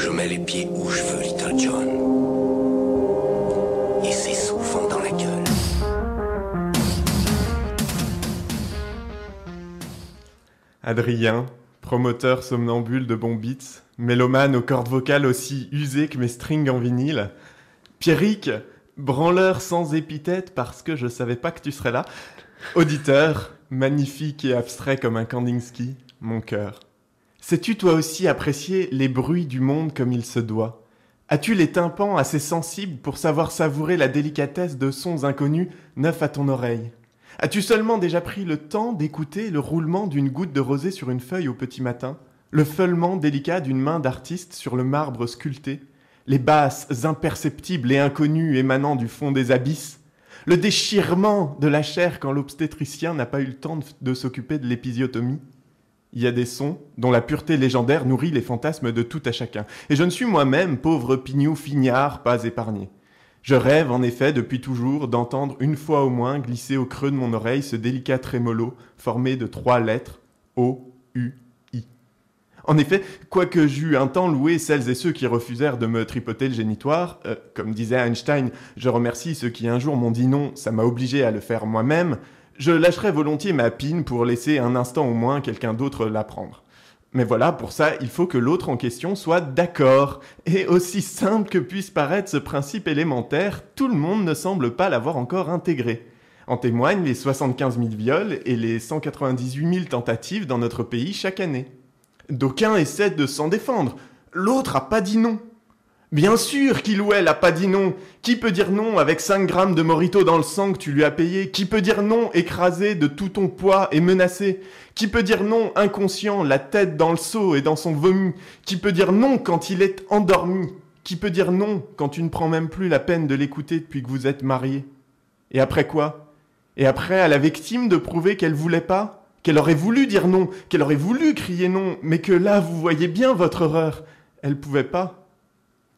Je mets les pieds où je veux, Little John. Et c'est souvent dans la gueule. Adrien, promoteur somnambule de bons beats, mélomane aux cordes vocales aussi usées que mes strings en vinyle. Pierrick, branleur sans épithète parce que je savais pas que tu serais là. Auditeur, magnifique et abstrait comme un Kandinsky, mon cœur. Sais-tu toi aussi apprécier les bruits du monde comme il se doit? As-tu les tympans assez sensibles pour savoir savourer la délicatesse de sons inconnus neufs à ton oreille? As-tu seulement déjà pris le temps d'écouter le roulement d'une goutte de rosée sur une feuille au petit matin, le feulement délicat d'une main d'artiste sur le marbre sculpté, les basses imperceptibles et inconnues émanant du fond des abysses, le déchirement de la chair quand l'obstétricien n'a pas eu le temps de s'occuper de l'épisiotomie? Il y a des sons dont la pureté légendaire nourrit les fantasmes de tout à chacun. Et je ne suis moi-même, pauvre pignou fignard, pas épargné. Je rêve en effet depuis toujours d'entendre une fois au moins glisser au creux de mon oreille ce délicat trémolo formé de 3 lettres O, U, I. En effet, quoique j'eus un temps loué celles et ceux qui refusèrent de me tripoter le génitoire, comme disait Einstein, je remercie ceux qui un jour m'ont dit non, ça m'a obligé à le faire moi-même, je lâcherais volontiers ma pine pour laisser un instant au moins quelqu'un d'autre l'apprendre. Mais voilà, pour ça, il faut que l'autre en question soit d'accord. Et aussi simple que puisse paraître ce principe élémentaire, tout le monde ne semble pas l'avoir encore intégré. En témoignent les 75 000 viols et les 198 000 tentatives dans notre pays chaque année. D'aucuns essaient de s'en défendre. L'autre a pas dit non. Bien sûr qu'il ou elle a pas dit non. Qui peut dire non avec 5 grammes de morito dans le sang que tu lui as payé? Qui peut dire non écrasé de tout ton poids et menacé? Qui peut dire non inconscient, la tête dans le seau et dans son vomi? Qui peut dire non quand il est endormi? Qui peut dire non quand tu ne prends même plus la peine de l'écouter depuis que vous êtes mariés? Et après quoi? Et après à la victime de prouver qu'elle voulait pas? Qu'elle aurait voulu dire non, qu'elle aurait voulu crier non, mais que là vous voyez bien votre horreur. Elle pouvait pas.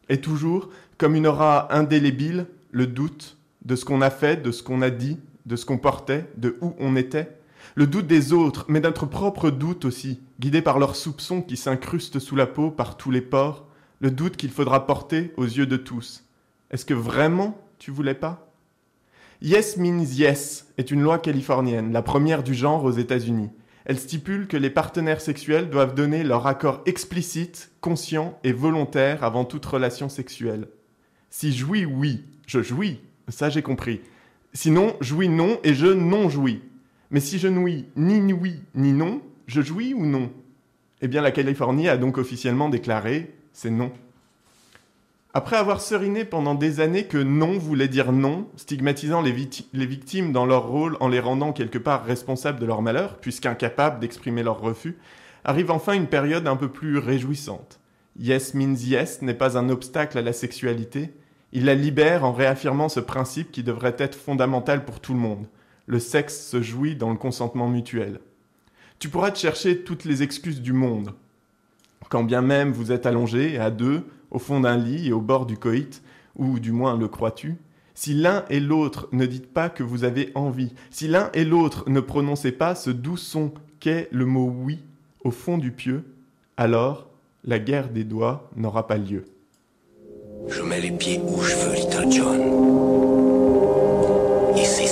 Et toujours, comme une aura indélébile, le doute de ce qu'on a fait, de ce qu'on a dit, de ce qu'on portait, de où on était. Le doute des autres, mais notre propre doute aussi, guidé par leurs soupçons qui s'incrustent sous la peau par tous les pores. Le doute qu'il faudra porter aux yeux de tous. Est-ce que vraiment tu voulais pas? Yes means yes est une loi californienne, la première du genre aux États-Unis. Elle stipule que les partenaires sexuels doivent donner leur accord explicite, conscient et volontaire avant toute relation sexuelle. Si jouis, oui, je jouis, ça j'ai compris. Sinon, jouis non et je non jouis. Mais si je nouis ni oui ni non, je jouis ou non? Eh bien la Californie a donc officiellement déclaré « c'est non ». Après avoir seriné pendant des années que non voulait dire non, stigmatisant les victimes dans leur rôle en les rendant quelque part responsables de leur malheur, puisqu'incapables d'exprimer leur refus, arrive enfin une période un peu plus réjouissante. Yes means yes n'est pas un obstacle à la sexualité, il la libère en réaffirmant ce principe qui devrait être fondamental pour tout le monde. Le sexe se jouit dans le consentement mutuel. Tu pourras te chercher toutes les excuses du monde. Quand bien même vous êtes allongés, à deux, au fond d'un lit et au bord du coït, ou du moins le crois-tu, si l'un et l'autre ne dites pas que vous avez envie, si l'un et l'autre ne prononcez pas ce doux son qu'est le mot « oui » au fond du pieu, alors la guerre des doigts n'aura pas lieu. Je mets les pieds où je veux, Little John. Et c'est